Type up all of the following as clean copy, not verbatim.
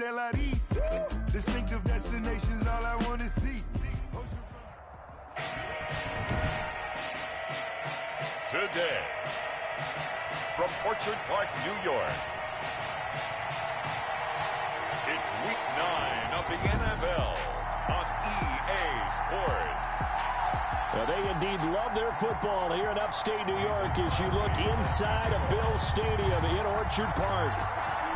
Hotel out east. Distinctive destinations, all I want to see. Today, from Orchard Park, New York, it's Week 9 of the NFL on EA Sports. Well, they indeed love their football here in upstate New York as you look inside of Bills Stadium in Orchard Park.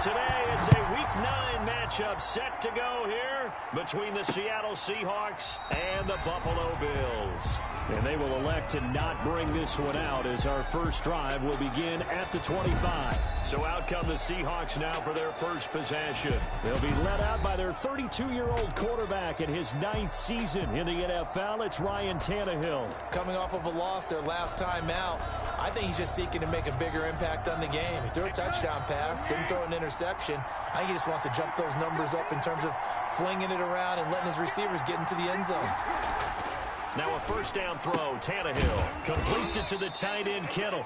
Today, it's a Week 9 matchup set to go here between the Seattle Seahawks and the Buffalo Bills. And they will elect to not bring this one out as our first drive will begin at the 25. So out come the Seahawks now for their first possession. They'll be led out by their 32-year-old quarterback in his 9th season in the NFL. It's Ryan Tannehill. Coming off of a loss their last time out, I think he's just seeking to make a bigger impact on the game. He threw a touchdown pass, didn't throw an interception. I think he just wants to jump those numbers up in terms of flinging it around and letting his receivers get into the end zone. Now a first down throw. Tannehill completes it to the tight end Kittle.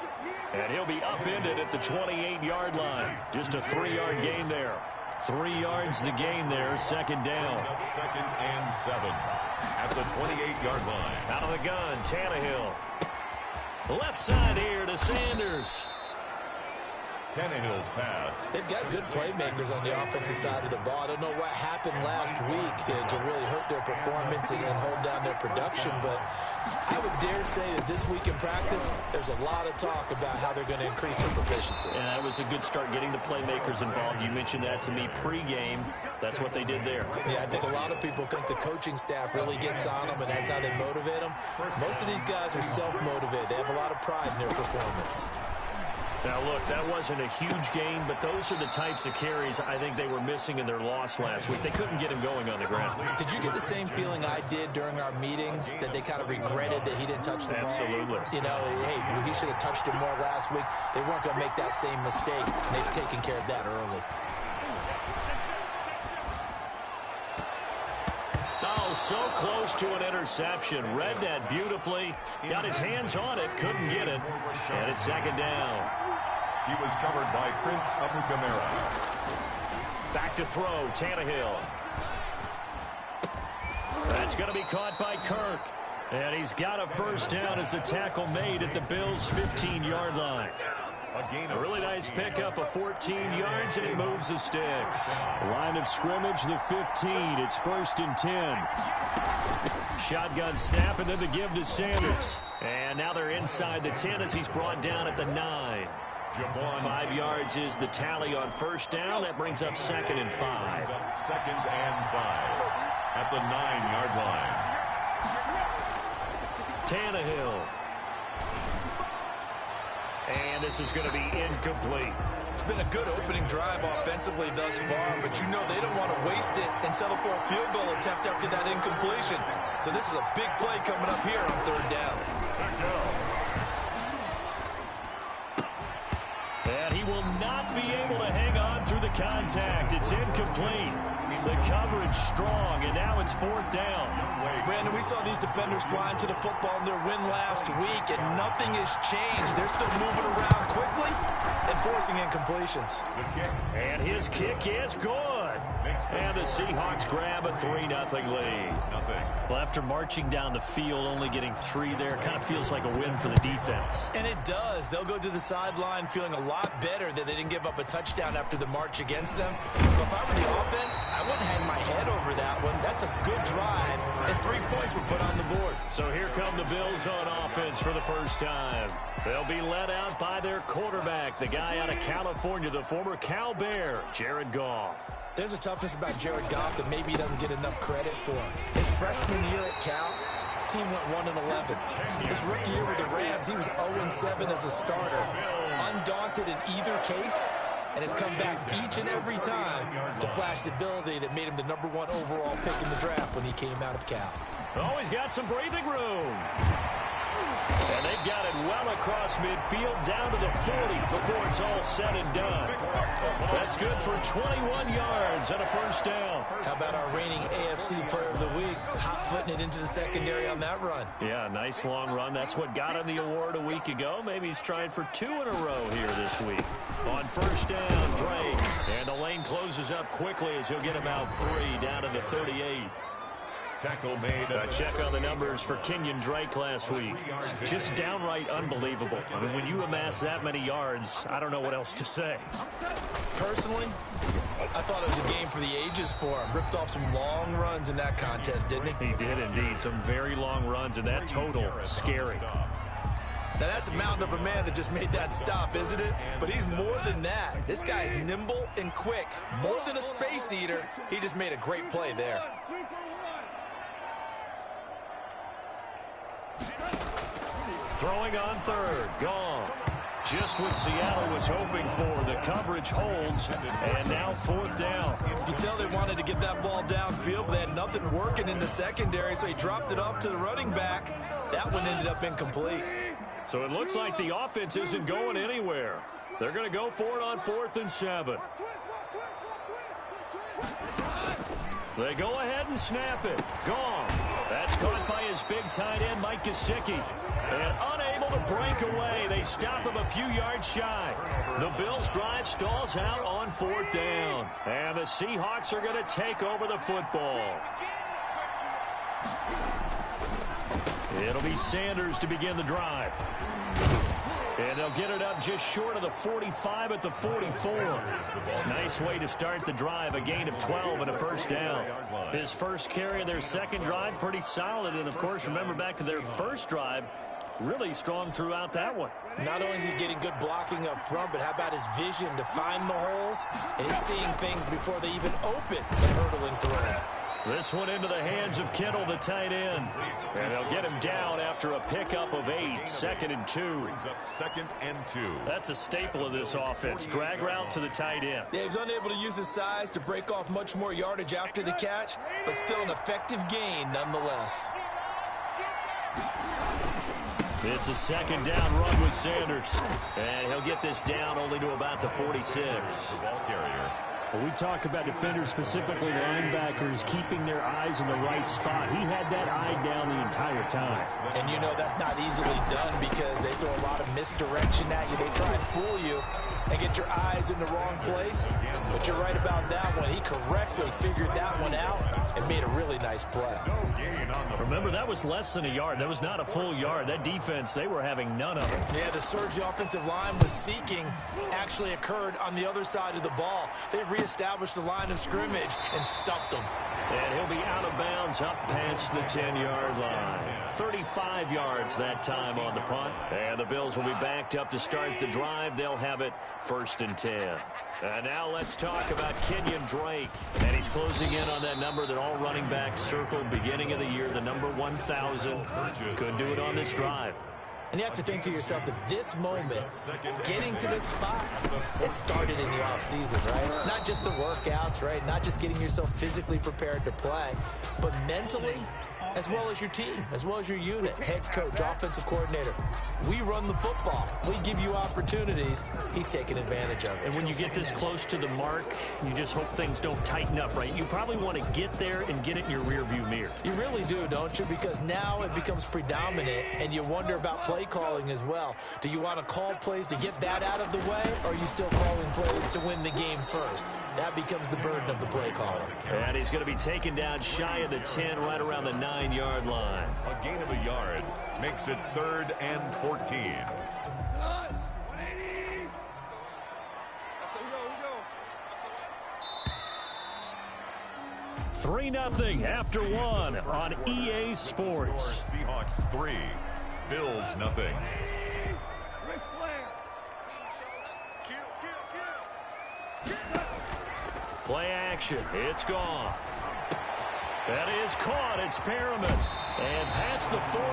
And he'll be upended at the 28-yard line. Just a 3-yard gain there. 3 yards the gain there. Second down. Second and 7 at the 28-yard line. Out of the gun, Tannehill. Left side here to Sanders. Tannehill's pass. They've got good playmakers on the offensive side of the ball. I don't know what happened last week to really hurt their performance and hold down their production, but I would dare say that this week in practice, there's a lot of talk about how they're going to increase their proficiency. And that was a good start getting the playmakers involved. You mentioned that to me pregame. That's what they did there. Yeah, I think a lot of people think the coaching staff really gets on them, and that's how they motivate them. Most of these guys are self-motivated. They have a lot of pride in their performance. Now, look, that wasn't a huge gain, but those are the types of carries I think they were missing in their loss last week. They couldn't get him going on the ground. Did you get the same feeling I did during our meetings, that they kind of regretted that he didn't touch the ball? Absolutely. You know, hey, he should have touched him more last week. They weren't going to make that same mistake, and they've taken care of that early. Oh, so close to an interception. Read that beautifully. Got his hands on it, couldn't get it. And it's second down. He was covered by Prince Amukamara. Back to throw, Tannehill. That's going to be caught by Kirk. And he's got a first down as the tackle made at the Bills' 15-yard line. A really nice pickup of 14 yards, and it moves the sticks. Line of scrimmage, the 15. It's 1st and 10. Shotgun snap, and then the give to Sanders. And now they're inside the 10 as he's brought down at the 9. 5 yards is the tally on first down. That brings up 2nd and 5. 2nd and 5 at the 9-yard line. Tannehill. And this is going to be incomplete. It's been a good opening drive offensively thus far, but you know they don't want to waste it and settle for a field goal attempt after that incompletion. So this is a big play coming up here on 3rd down. And he will not be able to hang on through the contact. It's incomplete. The coverage strong, and now it's 4th down. Brandon, we saw these defenders flying to the football in their win last week, and nothing has changed. They're still moving around quickly and forcing incompletions. And his kick is good. And the Seahawks grab a 3-0 lead. Well, after marching down the field, only getting 3 there, kind of feels like a win for the defense. And it does. They'll go to the sideline feeling a lot better that they didn't give up a touchdown after the march against them. But if I were the offense, I wouldn't hang my head over that one. That's a good drive, and 3 points were put on the board. So here come the Bills on offense for the first time. They'll be led out by their quarterback, the guy out of California, the former Cal Bear, Jared Goff. There's a toughness about Jared Goff that maybe he doesn't get enough credit for. His freshman year at Cal, team went 1-11. His rookie year with the Rams, he was 0-7 as a starter. Undaunted in either case, and has come back each and every time to flash the ability that made him the #1 overall pick in the draft when he came out of Cal. Oh, he's got some breathing room. And they've got it well across midfield down to the 40 before it's all said and done. That's good for 21 yards and a first down. How about our reigning AFC Player of the Week, hot-footing it into the secondary on that run? Yeah, nice long run. That's what got him the award a week ago. Maybe he's trying for 2 in a row here this week. On first down, Drake. And the lane closes up quickly as he'll get about 3 down to the 38. Tackle made. Check on the numbers for Kenyon Drake last week. Just downright unbelievable. I mean, when you amass that many yards, I don't know what else to say. Personally, I thought it was a game for the ages for him. Ripped off some long runs in that contest, didn't he? He did indeed. Some very long runs, and that total, scary. Now, that's a mountain of a man that just made that stop, isn't it? But he's more than that. This guy's nimble and quick. More than a space eater, he just made a great play there. Throwing on third, Goff. Just what Seattle was hoping for. The coverage holds, and now fourth down. You can tell they wanted to get that ball downfield, but they had nothing working in the secondary, so he dropped it off to the running back. That one ended up incomplete. So it looks like the offense isn't going anywhere. They're going to go for it on 4th and 7. They go ahead and snap it. Gone. That's caught by his big tight end, Mike Gesicki. And unable to break away. They stop him a few yards shy. The Bills' drive stalls out on 4th down. And the Seahawks are going to take over the football. It'll be Sanders to begin the drive. And they'll get it up just short of the 45 at the 44. Nice way to start the drive. A gain of 12 and a first down. His first carry of their second drive, pretty solid. And, of course, remember back to their first drive, really strong throughout that one. Not only is he getting good blocking up front, but how about his vision to find the holes? And he's seeing things before they even open and hurdling through them. This one into the hands of Kittle, the tight end. And they'll get him down after a pickup of 8. 2nd and 2. Brings up 2nd and 2. That's a staple of this offense. Drag route to the tight end. Yeah, he's unable to use his size to break off much more yardage after the catch, but still an effective gain nonetheless. It's a 2nd down run with Sanders. And he'll get this down only to about the 46. The ball carrier. When we talk about defenders, specifically linebackers, keeping their eyes in the right spot, he had that eye down the entire time. And you know that's not easily done because they throw a lot of misdirection at you. They try and fool you and get your eyes in the wrong place. But you're right about that one. He correctly figured that one out and made a really nice play. Remember, that was less than a yard. That was not a full yard. That defense, they were having none of it. Yeah, the surge the offensive line was seeking actually occurred on the other side of the ball. They reestablished the line of scrimmage and stuffed them. And he'll be out of bounds up past the 10-yard line. 35 yards that time on the punt. And the Bills will be backed up to start the drive. They'll have it 1st and 10. And now let's talk about Kenyon Drake. And he's closing in on that number that all running backs circled beginning of the year, the number 1,000. Couldn't do it on this drive. And you have to think to yourself that this moment, getting to this spot, it started in the offseason, right? Not just the workouts, right? Not just getting yourself physically prepared to play, but mentally, as well as your team, as well as your unit, head coach, offensive coordinator. We run the football. We give you opportunities. He's taking advantage of it. And when you get this close to the mark, you just hope things don't tighten up, right? You probably want to get there and get it in your rearview mirror. You really do, don't you? Because now it becomes predominant, and you wonder about play calling as well. Do you want to call plays to get that out of the way, or are you still calling plays to win the game first? That becomes the burden of the play caller. And he's going to be taken down shy of the 10, right around the 9-yard line. A gain of a yard makes it 3rd and 14. 3-0 after 1 on EA Sports. Seahawks 3, Bills 0. Play action. It's gone. That is caught. It's Perriman. And past the 40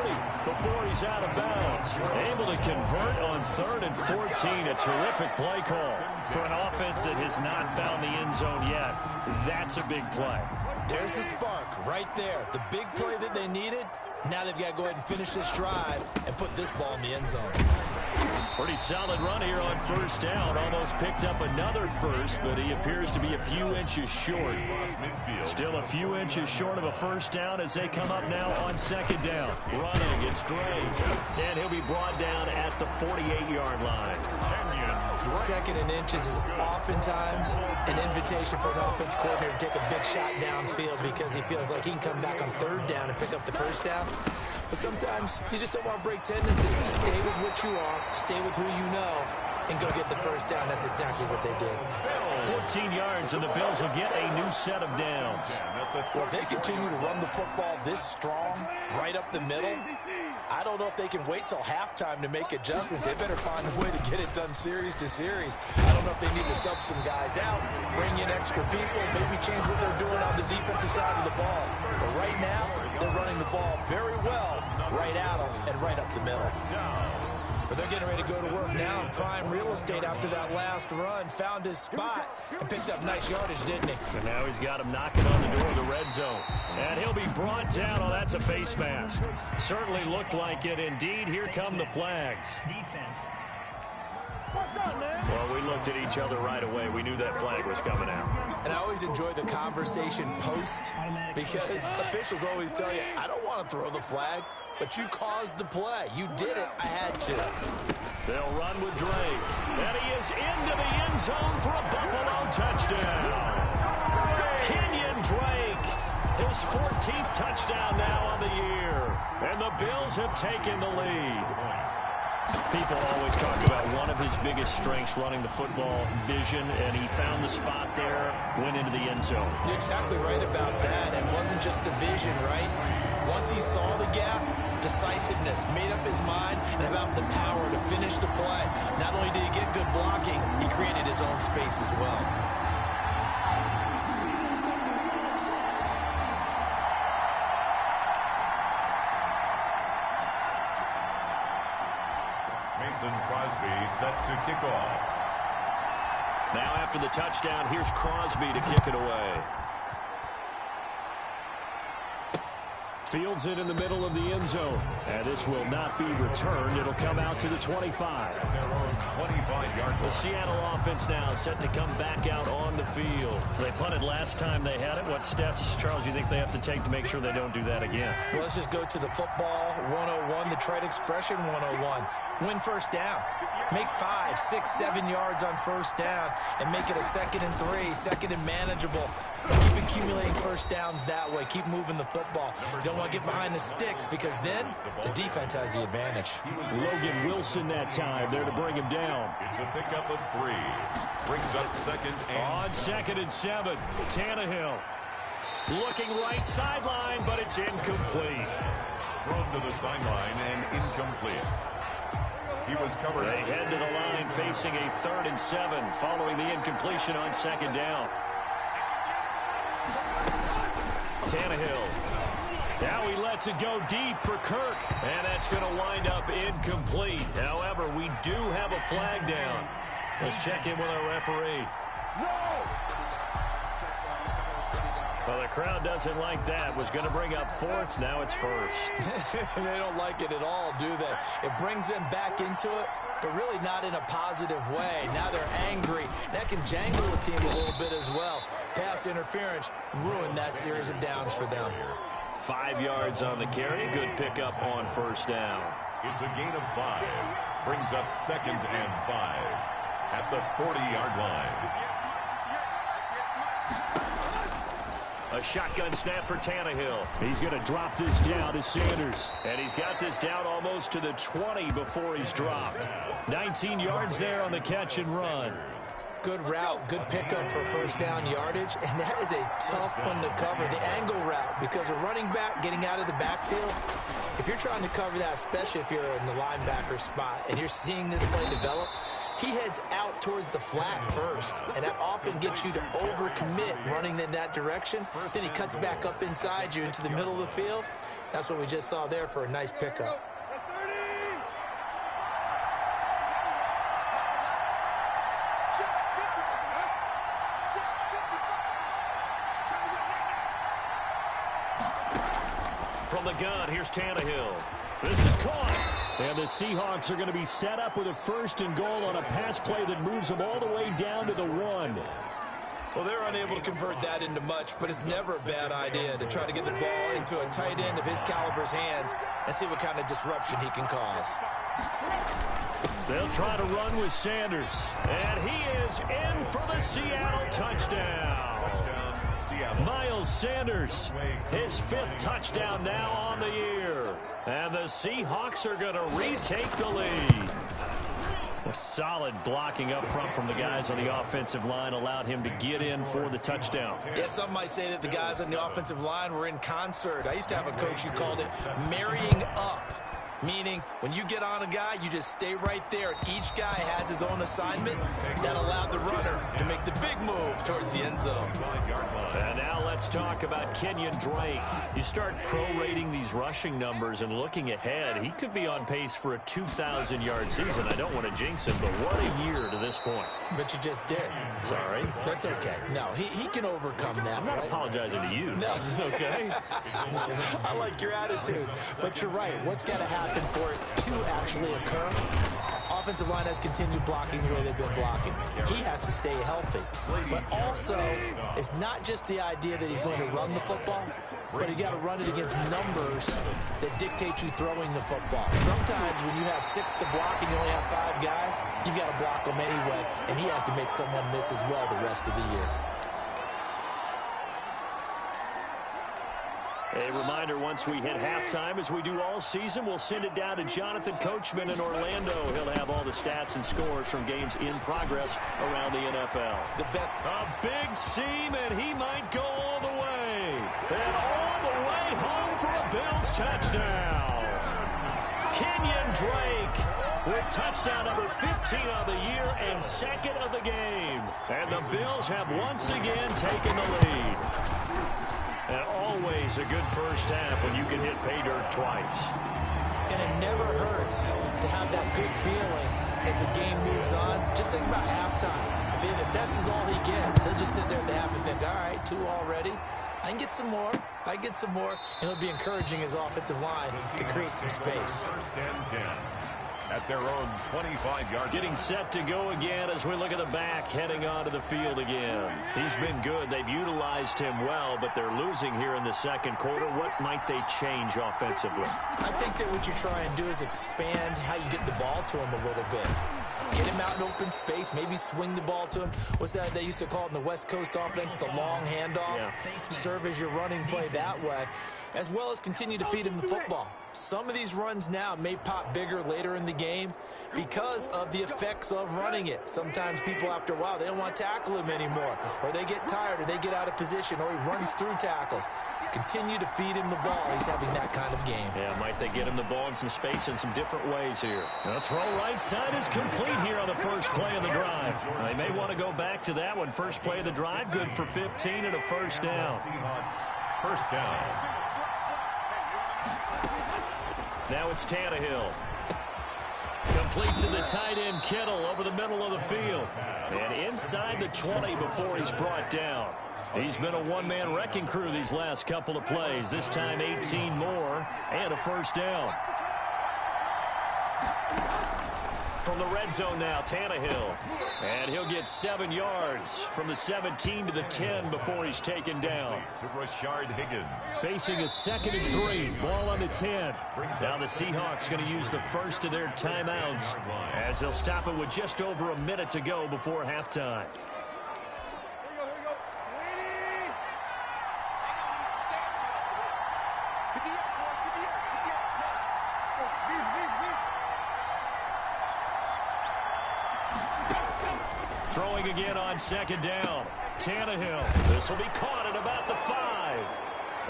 before he's out of bounds. Able to convert on 3rd and 14. A terrific play call for an offense that has not found the end zone yet. That's a big play. There's the spark right there. The big play that they needed, Now they've got to go ahead and finish this drive and put this ball in the end zone. Pretty solid run here on first down. Almost picked up another first, but he appears to be a few inches short. Still a few inches short of a first down as they come up now on second down. Running, it's Drake. And he'll be brought down at the 48-yard line. Second and inches is oftentimes an invitation for an offense coordinator to take a big shot downfield because he feels like he can come back on third down and pick up the first down. But sometimes you just don't want to break tendencies. Stay with what you are, stay with who you know, and go get the first down. That's exactly what they did. 14 yards, and the Bills will get a new set of downs. Well, if they continue to run the football this strong, right up the middle, I don't know if they can wait till halftime to make adjustments. They better find a way to get it done series to series. I don't know if they need to sub some guys out, bring in extra people, maybe change what they're doing on the defensive side of the ball. But right now, they're running the ball very well, right at them and right up the middle. But they're getting ready to go to work now in prime real estate after that last run. Found his spot and picked up nice yardage, didn't he? And now he's got him knocking on the door of the red zone. And he'll be brought down. Oh, that's a face mask. Certainly looked like it. Indeed, here come the flags. Defense. Well, we looked at each other right away. We knew that flag was coming out. And I always enjoy the conversation post because officials always tell you, I don't want to throw the flag, but you caused the play. You did it. I had to. They'll run with Drake. And he is into the end zone for a Buffalo touchdown. Kenyon Drake, his 14th touchdown now on the year. And the Bills have taken the lead. People always talk about one of his biggest strengths, running the football, vision, and he found the spot there, went into the end zone. You're exactly right about that. It wasn't just the vision, right? Once he saw the gap, decisiveness, made up his mind, and about the power to finish the play. Not only did he get good blocking, he created his own space as well. Crosby set to kick off. Now after the touchdown, here's Crosby to kick it away. Fields it in the middle of the end zone. And this will not be returned. It'll come out to the 25. The Seattle offense now set to come back out on the field. They punted last time they had it. What steps, Charles, you think they have to take to make sure they don't do that again? Well, let's just go to the football 101, the trade expression 101. Win first down. Make 5, 6, 7 yards on first down and make it a 2nd and 3, 2nd and manageable. Keep accumulating first downs that way. Keep moving the football. You don't want to get behind the sticks because then the defense has the advantage. Logan Wilson that time there to bring him down. It's a pickup of 3. Brings up 2nd and on 2nd and 7. Tannehill looking right sideline, but it's incomplete. Thrown to the sideline and incomplete. He was covered. They head to the line facing a 3rd and 7 following the incompletion on 2nd down. Tannehill. Now he lets it go deep for Kirk. And that's going to wind up incomplete. However, we do have a flag down. Let's check in with our referee. Well, the crowd doesn't like that. Was going to bring up 4th. Now it's 1st. They don't like it at all, do they? It brings them back into it, but really not in a positive way. Now they're angry. That can jangle the team a little bit as well. Pass interference ruined that series of downs for them. 5 yards on the carry. Good pickup on first down. It's a gain of 5. Brings up 2nd and 5 at the 40-yard line. A shotgun snap for Tannehill. He's going to drop this down to Sanders. And he's got this down almost to the 20 before he's dropped. 19 yards there on the catch and run. Good route, good pickup for first down yardage, and that is a tough one to cover, the angle route, because a running back getting out of the backfield, if you're trying to cover that, especially if you're in the linebacker spot and you're seeing this play develop, he heads out towards the flat first, and that often gets you to overcommit running in that direction. Then he cuts back up inside you into the middle of the field. That's what we just saw there for a nice pickup. From the gun, here's Tannehill. This is caught. And the Seahawks are going to be set up with a 1st and goal on a pass play that moves them all the way down to the 1. Well, they're unable to convert that into much, but it's never a bad idea to try to get the ball into a tight end of his caliber's hands and see what kind of disruption he can cause. They'll try to run with Sanders. And he is in for the Seattle touchdown. Miles Sanders, his 5th touchdown now on the year. And the Seahawks are going to retake the lead. A solid blocking up front from the guys on the offensive line allowed him to get in for the touchdown. Yeah, some might say that the guys on the offensive line were in concert. I used to have a coach who called it marrying up. Meaning, when you get on a guy, you just stay right there. And each guy has his own assignment that allowed the runner to make the big move towards the end zone. And now let's talk about Kenyon Drake. You start prorating these rushing numbers and looking ahead, he could be on pace for a 2,000-yard season. I don't want to jinx him, but what a year to this point. But you just did. Sorry. That's okay. No, he can overcome that. I'm not apologizing to you. No. Okay? I like your attitude. But you're right. What's got to happen for it to actually occur? Offensive line has continued blocking the way they've been blocking. He has to stay healthy. But also, it's not just the idea that he's going to run the football, but you got to run it against numbers that dictate you throwing the football. Sometimes when you have 6 to block and you only have 5 guys, you've got to block them anyway, and he has to make someone miss as well the rest of the year. A reminder, once we hit halftime, as we do all season, we'll send it down to Jonathan Coachman in Orlando. He'll have all the stats and scores from games in progress around the NFL. The best. A big seam, and he might go all the way. And all the way home for a Bills touchdown. Kenyon Drake with touchdown number 15 of the year and 2nd of the game. And the Bills have once again taken the lead. And always a good first half when you can hit pay dirt twice. And it never hurts to have that good feeling as the game moves on. Just think about halftime. If that's all he gets, he'll just sit there at the half and think, all right, 2 already. I can get some more. I can get some more. And he'll be encouraging his offensive line to create some space. 1st and 10. At their own 25-yard. Getting set to go again as we look at the back, heading onto the field again. He's been good. They've utilized him well, but they're losing here in the 2nd quarter. What might they change offensively? I think that what you try and do is expand how you get the ball to him a little bit. Get him out in open space, maybe swing the ball to him. What's that they used to call it in the West Coast offense, the long handoff? Yeah. Serve as your running play that way, as well as continue to feed him the football. Some of these runs now may pop bigger later in the game because of the effects of running it. Sometimes people, after a while, they don't want to tackle him anymore, or they get tired, or they get out of position, or he runs through tackles. Continue to feed him the ball. He's having that kind of game. Yeah, might they get him the ball in some space in some different ways here. The throw right side is complete here on the first play of the drive. They may want to go back to that one. First play of the drive, good for 15 and a first down. Seahawks, 1st down. Now it's Tannehill. Complete to the tight end Kittle over the middle of the field. And inside the 20 before he's brought down. He's been a one-man wrecking crew these last couple of plays. This time 18 more and a first down. From the red zone now, Tannehill. And he'll get 7 yards from the 17 to the 10 before he's taken down. To Rashard Higgins. Facing a 2nd and 3. Ball on the 10. Now the Seahawks going to use the first of their timeouts as they'll stop it with just over a minute to go before halftime. Throwing again on 2nd down. Tannehill. This will be caught at about the 5.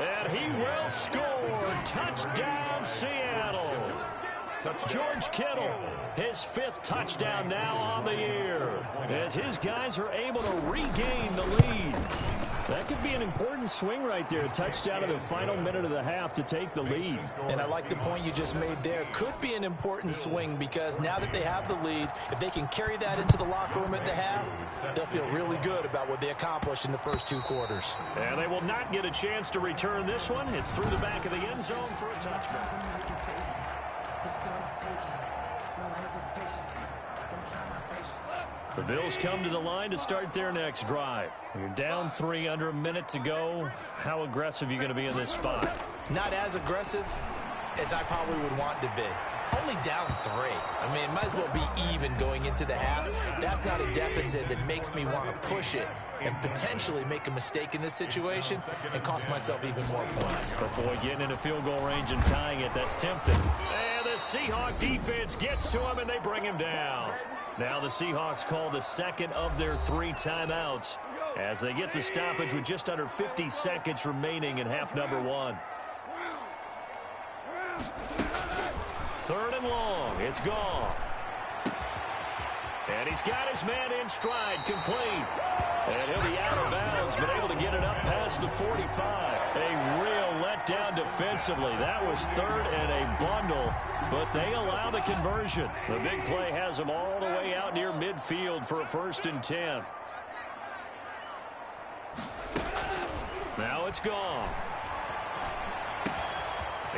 And he will score. Touchdown, Seattle. George Kittle, his 5th touchdown now on the year, as his guys are able to regain the lead. That could be an important swing right there. A touchdown in the final minute of the half to take the lead. And I like the point you just made there. Could be an important swing because now that they have the lead, if they can carry that into the locker room at the half, they'll feel really good about what they accomplished in the first 2 quarters. And they will not get a chance to return this one. It's through the back of the end zone for a touchdown. The Bills come to the line to start their next drive. You're down 3, under a minute to go. How aggressive are you going to be in this spot? Not as aggressive as I probably would want to be. Only down 3. I mean, it might as well be even going into the half. That's not a deficit that makes me want to push it and potentially make a mistake in this situation and cost myself even more points. But boy, getting into field goal range and tying it, that's tempting. And the Seahawk defense gets to him and they bring him down. Now the Seahawks call the second of their 3 timeouts as they get the stoppage with just under 50 seconds remaining in half number 1. 3rd and long. It's gone. And he's got his man in stride, complete. And he'll be out of bounds, but able to get it up past the 45. A real letdown defensively. That was 3rd and a bundle, but they allow the conversion. The big play has them all the way out near midfield for a 1st and 10. Now it's gone.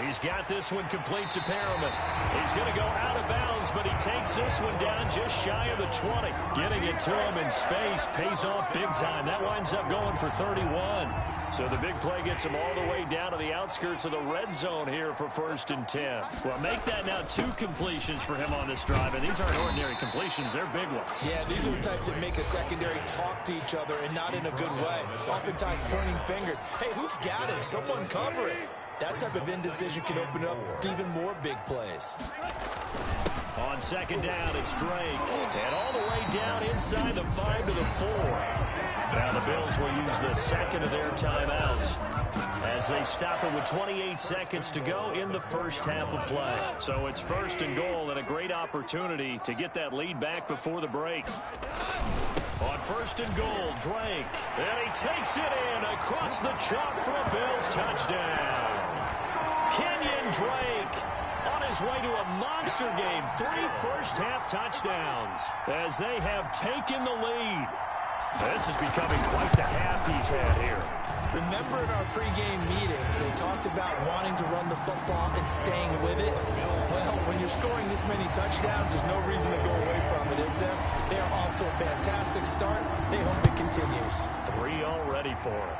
He's got this one complete to Perriman. He's going to go out of bounds, but he takes this one down just shy of the 20. Getting it to him in space pays off big time. That winds up going for 31. So the big play gets him all the way down to the outskirts of the red zone here for 1st and 10. Well, make that now 2 completions for him on this drive, and these aren't ordinary completions. They're big ones. Yeah, these are the types that make a secondary talk to each other and not in a good way. Oftentimes pointing fingers. Hey, who's got him? Someone cover it. That type of indecision can open up to even more big plays. On 2nd down, it's Drake. And all the way down inside the 5 to the 4. Now the Bills will use the 2nd of their timeouts as they stop it with 28 seconds to go in the first half of play. So it's 1st and goal and a great opportunity to get that lead back before the break. On 1st and goal, Drake. And he takes it in across the chalk for a Bills touchdown. Kenyon Drake on his way to a monster game. 3 first-half touchdowns as they have taken the lead. This is becoming quite the half he's had here. Remember in our pregame meetings, they talked about wanting to run the football and staying with it. Well, when you're scoring this many touchdowns, there's no reason to go away from it, is there? They are off to a fantastic start. They hope it continues. 3 already for him.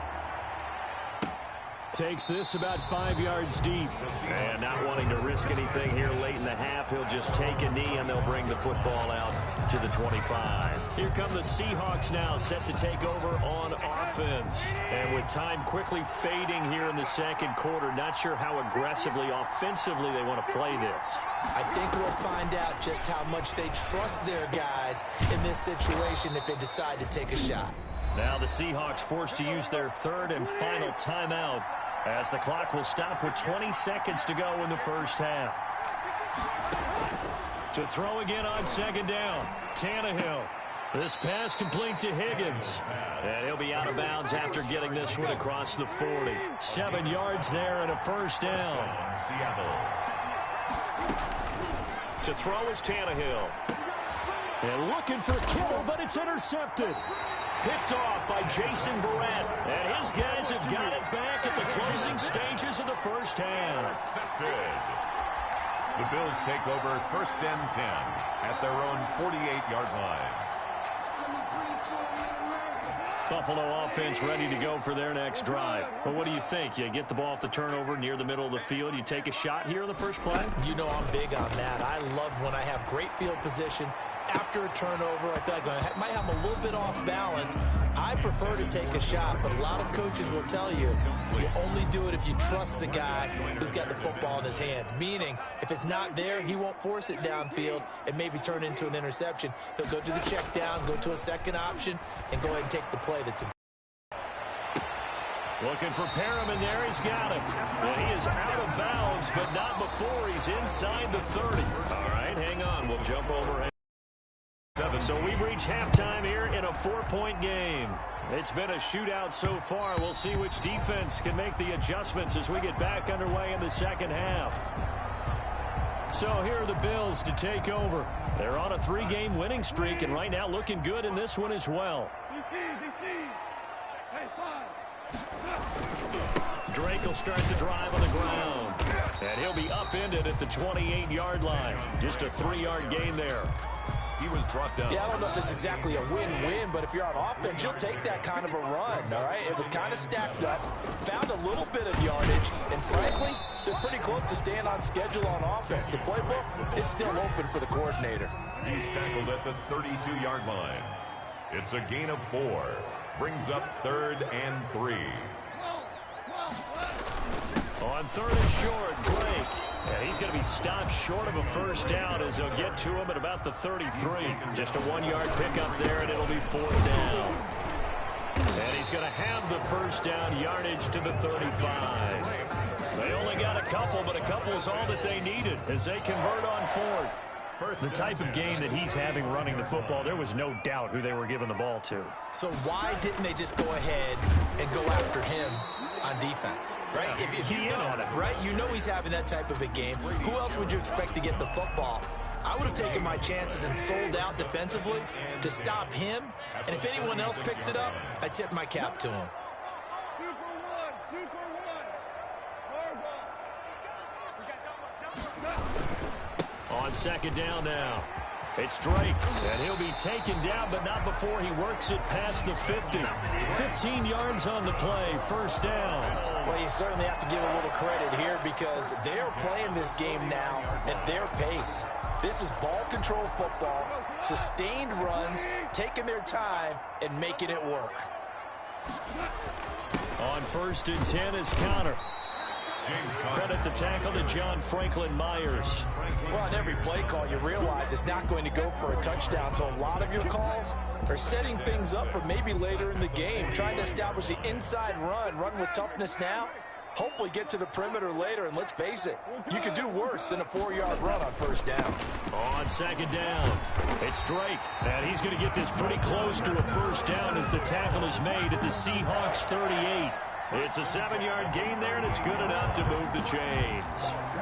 Takes this about 5 yards deep. And not wanting to risk anything here late in the half, he'll just take a knee and they'll bring the football out to the 25. Here come the Seahawks now, set to take over on offense. And with time quickly fading here in the 2nd quarter, not sure how aggressively, offensively they want to play this. I think we'll find out just how much they trust their guys in this situation if they decide to take a shot. Now the Seahawks forced to use their 3rd and final timeout as the clock will stop with 20 seconds to go in the first half. To throw again on 2nd down, Tannehill. This pass complete to Higgins. And he'll be out of bounds after getting this one across the 40. 7 yards there and a 1st down. To throw is Tannehill. And looking for Kittle, but it's intercepted. Picked off by Jason Verrett. And his guys have got it back at the closing stages of the first half. The Bills take over 1st and 10 at their own 48-yard line. Buffalo offense ready to go for their next drive. Well, what do you think? You get the ball off the turnover near the middle of the field. You take a shot here in the first play? You know I'm big on that. I love when I have great field position. After a turnover, I feel like I might have a little bit off balance. I prefer to take a shot, but a lot of coaches will tell you, you only do it if you trust the guy who's got the football in his hands. Meaning, if it's not there, he won't force it downfield and maybe turn into an interception. He'll go to the check down, go to a second option, and go ahead and take the play that's in. Looking for Perriman there. He's got him. And he is out of bounds, but not before he's inside the 30. All right, hang on. We'll jump over. So we've reached halftime here in a 4-point game. It's been a shootout so far. We'll see which defense can make the adjustments as we get back underway in the second half. So here are the Bills to take over. They're on a 3-game winning streak, and right now looking good in this one as well. Drake will start the drive on the ground. And he'll be upended at the 28-yard line. Just a 3-yard gain there. He was brought down. Yeah, I don't know if it's exactly a win-win, but if you're on offense, you'll take that kind of a run, all right? It was kind of stacked up, found a little bit of yardage, and frankly, they're pretty close to staying on schedule on offense. The playbook is still open for the coordinator. He's tackled at the 32-yard line. It's a gain of 4. Brings up 3rd and 3. On 3rd and short, Drake. And he's going to be stopped short of a first down as they'll get to him at about the 33. Just a 1-yard pickup there, and it'll be 4th down. And he's going to have the first down yardage to the 35. They only got a couple, but a couple is all that they needed as they convert on 4th. The type of game that he's having running the football, there was no doubt who they were giving the ball to. So why didn't they just go ahead and go after him on defense, right? If you know, right? You know he's having that type of a game. Who else would you expect to get the football? I would have taken my chances and sold out defensively to stop him. And if anyone else picks it up, I tip my cap to him. On 2nd down now. It's Drake, and he'll be taken down, but not before he works it past the 50. 15 yards on the play, first down. Well, you certainly have to give a little credit here because they're playing this game now at their pace. This is ball control football, sustained runs, taking their time and making it work. On 1st and 10 is Connor. Credit the tackle to John Franklin Myers. Well, on every play call, you realize it's not going to go for a touchdown, so a lot of your calls are setting things up for maybe later in the game, trying to establish the inside run with toughness now, hopefully get to the perimeter later, and let's face it, you could do worse than a 4-yard run on first down. On 2nd down, it's Drake, and he's going to get this pretty close to a first down as the tackle is made at the Seahawks 38. It's a 7-yard gain there, and it's good enough to move the chains.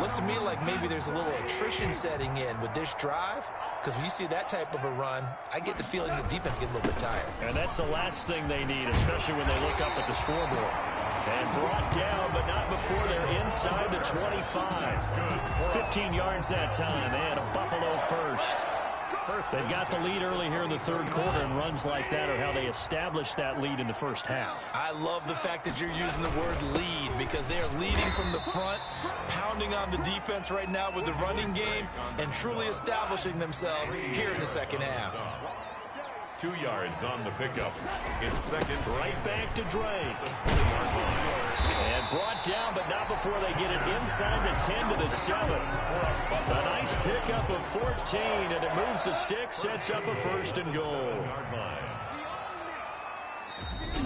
Looks to me like maybe there's a little attrition setting in with this drive, because when you see that type of a run, I get the feeling the defense gets a little bit tired. And that's the last thing they need, especially when they look up at the scoreboard. And brought down, but not before they're inside the 25. 15 yards that time, and a Buffalo first. They've got the lead early here in the 3rd quarter, and runs like that are how they establish that lead in the first half. I love the fact that you're using the word lead because they're leading from the front, pounding on the defense right now with the running game, and truly establishing themselves here in the second half. 2 yards on the pickup. It's 2nd. Right back to Drake. And brought down, but not before they get it inside the 10 to the 7. A nice pickup of 14, and it moves the stick, sets up a 1st and goal.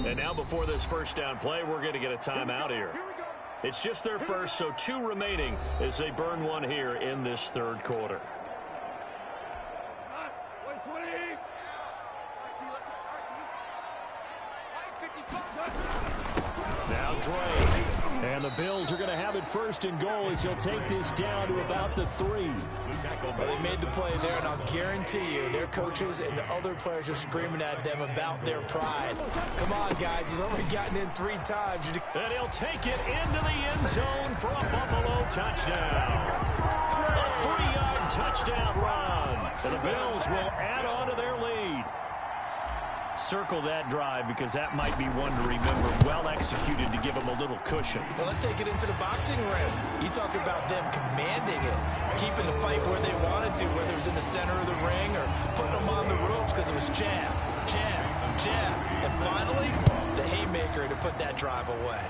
And now before this first down play, we're going to get a timeout here. It's just their first, so 2 remaining as they burn one here in this 3rd quarter. Now Drake. And the Bills are going to have it 1st and goal as he'll take this down to about the 3. Well, they made the play there, and I'll guarantee you their coaches and the other players are screaming at them about their pride. Come on, guys. He's only gotten in 3 times. And he'll take it into the end zone for a Buffalo touchdown. A 3-yard touchdown run. And the Bills will add on to their lead. Circle that drive because that might be one to remember. Well executed to give them a little cushion. Well, let's take it into the boxing ring. You talk about them commanding it, keeping the fight where they wanted to, whether it was in the center of the ring or putting them on the ropes because it was jab, jab, jab. And finally, the haymaker to put that drive away.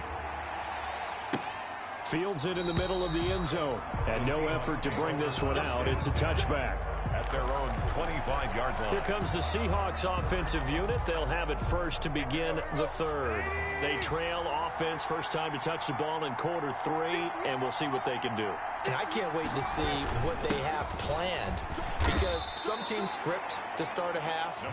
Fields it in the middle of the end zone. And no effort to bring this one out. It's a touchback. At their own 25-yard line. Here comes the Seahawks offensive unit. They'll have it first to begin the 3rd. They trail off offense. First time to touch the ball in quarter 3, and we'll see what they can do. And I can't wait to see what they have planned, because some teams script to start a half.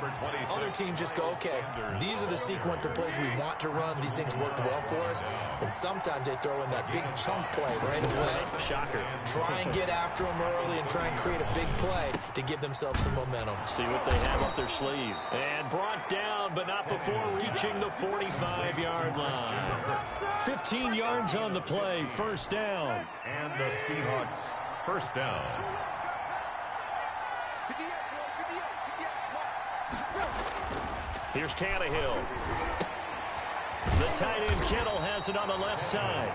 Other teams just go, okay, these are the sequence of plays we want to run. These things worked well for us. And sometimes they throw in that big chunk play right away. Shocker. Try and get after them early and try and create a big play to give themselves some momentum. See what they have up their sleeve. And brought down, but not before reaching the 45-yard line. 15 yards on the play, first down. And the Seahawks first down. Here's Tannehill. The tight end Kittle has it on the left side.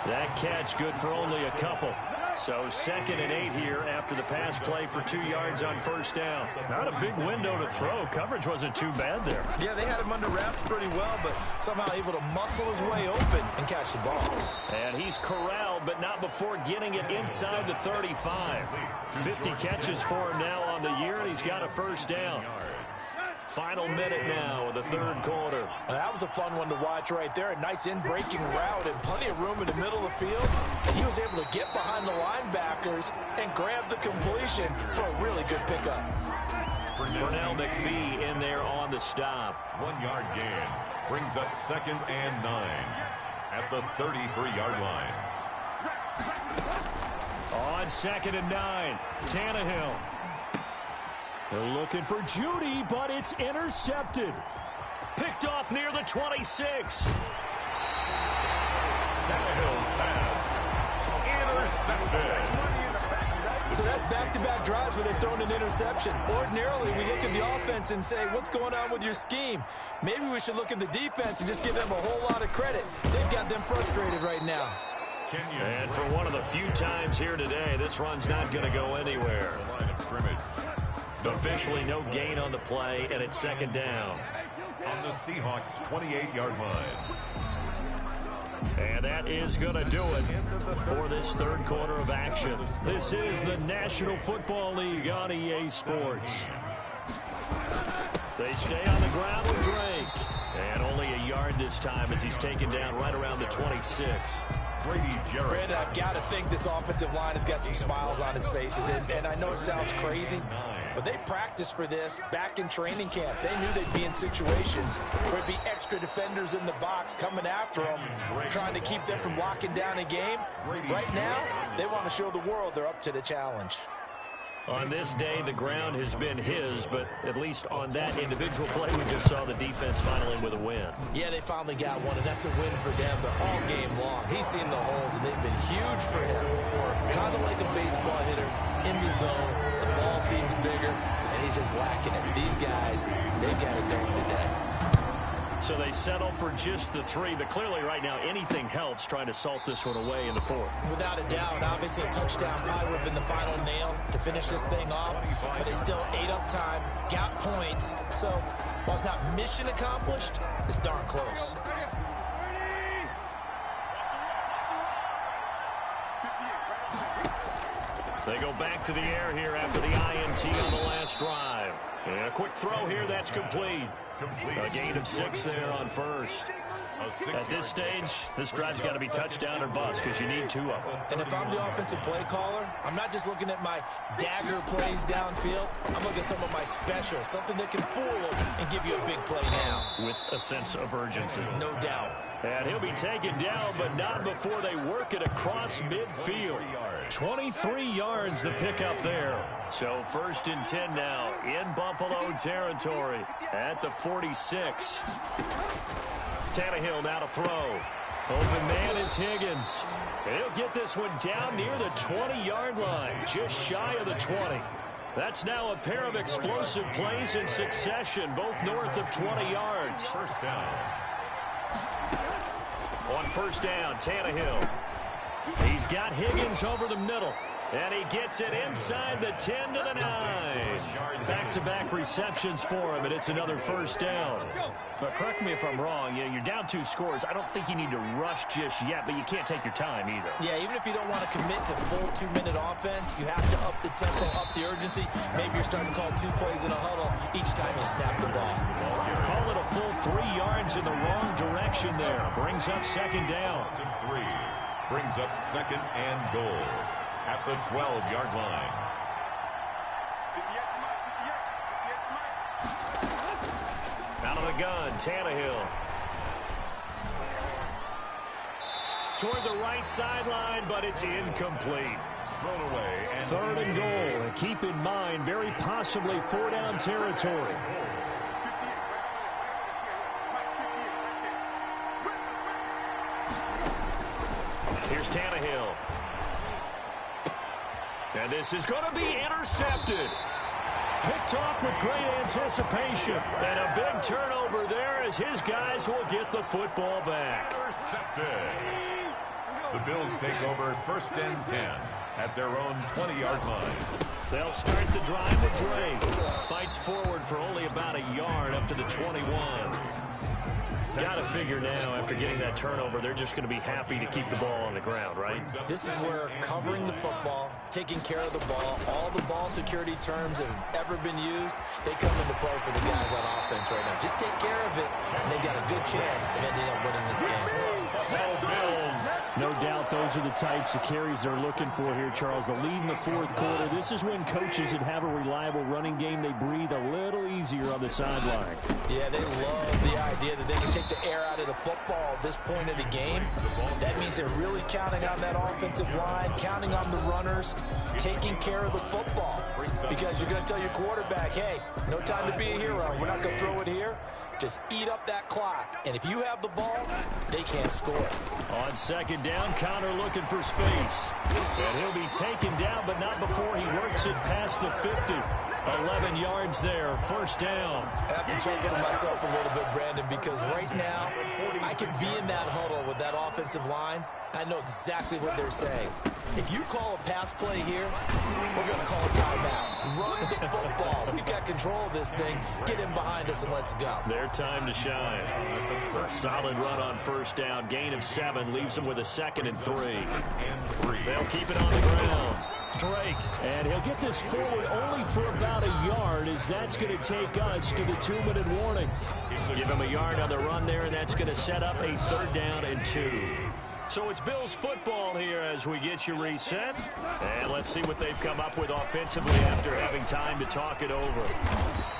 That catch good for only a couple. So 2nd and 8 here after the pass play for 2 yards on first down. Not a big window to throw. Coverage wasn't too bad there. Yeah, they had him under wraps pretty well, but somehow able to muscle his way open and catch the ball. And he's corralled, but not before getting it inside the 35. 50 catches for him now on the year, and he's got a first down. Final minute now of the third quarter. That was a fun one to watch right there. A nice in-breaking route and plenty of room in the middle of the field. And he was able to get behind the linebackers and grab the completion for a really good pickup. Pernell McPhee in there on the stop. 1-yard gain brings up 2nd and 9 at the 33-yard line. On 2nd and 9, Tannehill. They're looking for Judy, but it's intercepted. Picked off near the 26. Tannehill's pass intercepted. So that's back-to-back drives where they've thrown an interception. Ordinarily, we look at the offense and say, what's going on with your scheme? Maybe we should look at the defense and just give them a whole lot of credit. They've got them frustrated right now. And for one of the few times here today, this run's not going to go anywhere. Line of scrimmage. Officially no gain on the play, and it's 2nd down. On the Seahawks' 28-yard line. And that is going to do it for this third quarter of action. This is the National Football League on EA Sports. They stay on the ground with Drake. And only a yard this time as he's taken down right around the 26. Brandon, I've got to think this offensive line has got some smiles on its faces. And I know it sounds crazy, but they practiced for this back in training camp. They knew they'd be in situations where it'd be extra defenders in the box coming after them, trying to keep them from locking down a game. Right now, they want to show the world they're up to the challenge. On this day, the ground has been his, but at least on that individual play, we just saw the defense finally with a win. Yeah, they finally got one, and that's a win for them, but all game long, he's seen the holes, and they've been huge for him. Kind of like a baseball hitter in the zone. The ball seems bigger, and he's just whacking it. These guys, they've got it going today. So they settle for just the 3, but clearly right now anything helps trying to salt this one away in the 4th. Without a doubt, obviously a touchdown probably would have been the final nail to finish this thing off, but they still ate up time, got points. So while it's not mission accomplished, it's darn close. They go back to the air here after the INT on the last drive. And a quick throw here, that's complete. A gain of 6 there on first. At this stage, this drive's got to be touchdown or bust because you need 2 of them. And if I'm the offensive play caller, I'm not just looking at my dagger plays downfield. I'm looking at some of my specials, something that can fool them and give you a big play now. With a sense of urgency. No doubt. And he'll be taken down, but not before they work it across midfield. 23 yards the pickup there. So 1st and 10 now in Buffalo territory at the 46. Tannehill now to throw. Open man is Higgins. And he'll get this one down near the 20-yard line, just shy of the 20. That's now a pair of explosive plays in succession, both north of 20 yards. First down. On first down, Tannehill. He's got Higgins over the middle. And he gets it inside the 10 to the 9. Back-to-back receptions for him, and it's another first down. But correct me if I'm wrong, you're down 2 scores. I don't think you need to rush just yet, but you can't take your time either. Yeah, even if you don't want to commit to full 2-minute offense, you have to up the tempo, up the urgency. Maybe you're starting to call 2 plays in a huddle each time you snap the ball. Call it a a full 3 yards in the wrong direction there. Brings up second down. 3 brings up second and goal at the 12-yard line. Out of the gun, Tannehill. Toward the right sideline, but it's incomplete. Thrown away. And 3rd and goal. And keep in mind, very possibly 4-down territory. Here's Tannehill. And this is going to be intercepted. Picked off with great anticipation. And a big turnover there as his guys will get the football back. Intercepted. The Bills take over 1st and 10 at their own 20-yard line. They'll start the drive with Drake. Fights forward for only about a yard up to the 21. Got to figure now, after getting that turnover, they're just going to be happy to keep the ball on the ground, right? This is where covering the football, taking care of the ball, all the ball security terms that have ever been used, they come into play for the guys on offense right now. Just take care of it, and they've got a good chance of ending up winning this game. No doubt those are the types of carries they're looking for here, Charles. The lead in the 4th quarter. This is when coaches that have a reliable running game, they breathe a little easier on the sideline. Yeah, they love the idea that they can take the air out of the football at this point of the game. That means they're really counting on that offensive line, counting on the runners, taking care of the football. Because you're going to tell your quarterback, hey, no time to be a hero. We're not going to throw it here. Just eat up that clock. And if you have the ball, they can't score. On 2nd down, Connor looking for space. And he'll be taken down, but not before he works it past the 50. 11 yards there, 1st down. I have to chuckle to myself a little bit, Brandon, because right now I could be in that huddle with that offensive line. I know exactly what they're saying. If you call a pass play here, we're going to call a timeout. Run the football. We've got control of this thing. Get in behind us and let's go. Their time to shine. A solid run on 1st down. Gain of 7 leaves them with a 2nd and 3. They'll keep it on the ground. Drake, and he'll get this forward only for about a yard, as that's going to take us to the 2-minute warning. Give him a yard on the run there, and that's going to set up a 3rd down and 2. So it's Bills football here as we get you reset. And let's see what they've come up with offensively after having time to talk it over.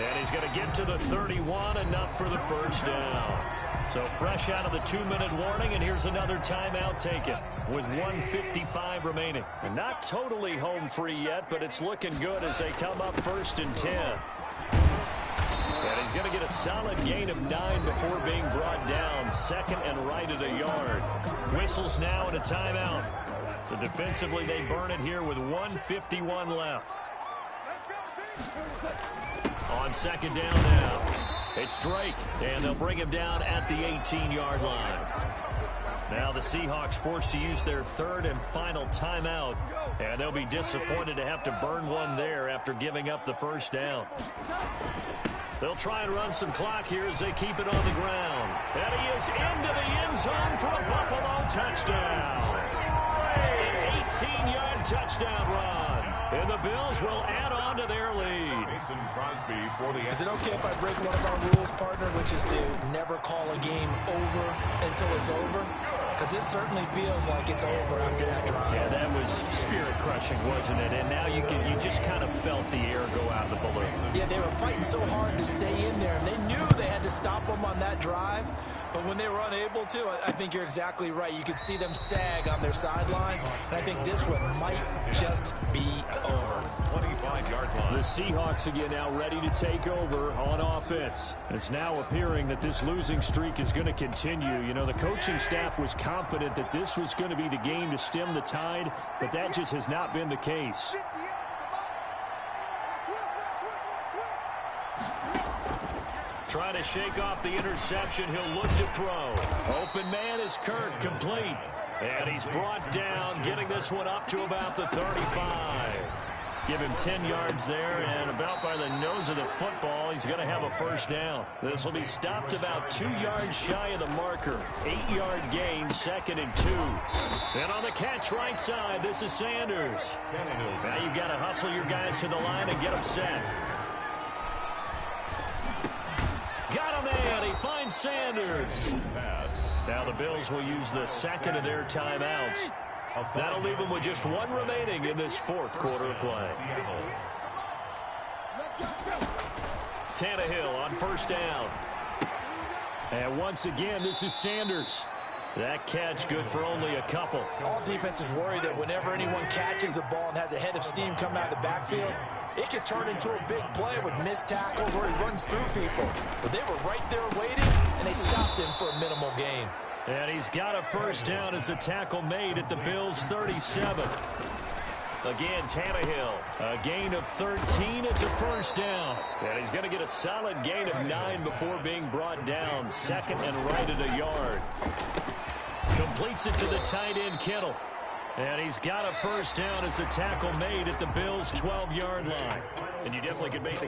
And he's going to get to the 31, enough for the 1st down. So fresh out of the 2-minute warning, and here's another timeout taken with 1:55 remaining. And not totally home free yet, but it's looking good as they come up 1st and 10. And he's going to get a solid gain of 9 before being brought down. 2nd and right at a yard. Whistles now and a timeout. So defensively, they burn it here with 1:51 left. On 2nd down now, it's Drake, and they'll bring him down at the 18-yard line. Now the Seahawks forced to use their 3rd and final timeout, and they'll be disappointed to have to burn one there after giving up the 1st down. They'll try and run some clock here as they keep it on the ground. And he is into the end zone for a Buffalo touchdown. An 18-yard touchdown run. And the Bills will add on to their lead. Mason Crosby for the... Is it okay if I break one of our rules, partner, which is to never call a game over until it's over? Because this certainly feels like it's over after that drive. Yeah, that was spirit-crushing, wasn't it? And now you just kind of felt the air go out of the balloon. Yeah, they were fighting so hard to stay in there, and they knew they had to stop them on that drive. But when they were unable to, I think you're exactly right. You could see them sag on their sideline, and I think this one might just be over. 25-yard line. The Seahawks again now ready to take over on offense. It's now appearing that this losing streak is going to continue. You know, the coaching staff was confident that this was going to be the game to stem the tide, but that just has not been the case. Trying to shake off the interception. He'll look to throw. Open man is Kirk, complete. And he's brought down, getting this one up to about the 35. Give him 10 yards there, and about by the nose of the football, he's going to have a 1st down. This will be stopped about 2 yards shy of the marker. 8-yard gain, 2nd and 2. And on the catch right side, this is Sanders. Now you've got to hustle your guys to the line and get them set. Got him, and he Sanders. Now the Bills will use the second of their timeouts. That'll leave them with just one remaining in this fourth quarter of play. Tannehill on first down. And once again, this is Sanders. That catch good for only a couple. All defenses worry that whenever anyone catches the ball and has a head of steam coming out of the backfield, it could turn into a big play with missed tackles where he runs through people. But they were right there waiting, and they stopped him for a minimal gain. And he's got a first down as the tackle made at the Bills' 37. Again, Tannehill, a gain of 13. It's a first down. And he's going to get a solid gain of 9 before being brought down. Second and right at a yard. Completes it to the tight end, Kittle. And he's got a first down as the tackle made at the Bills' 12-yard line. And you definitely could make the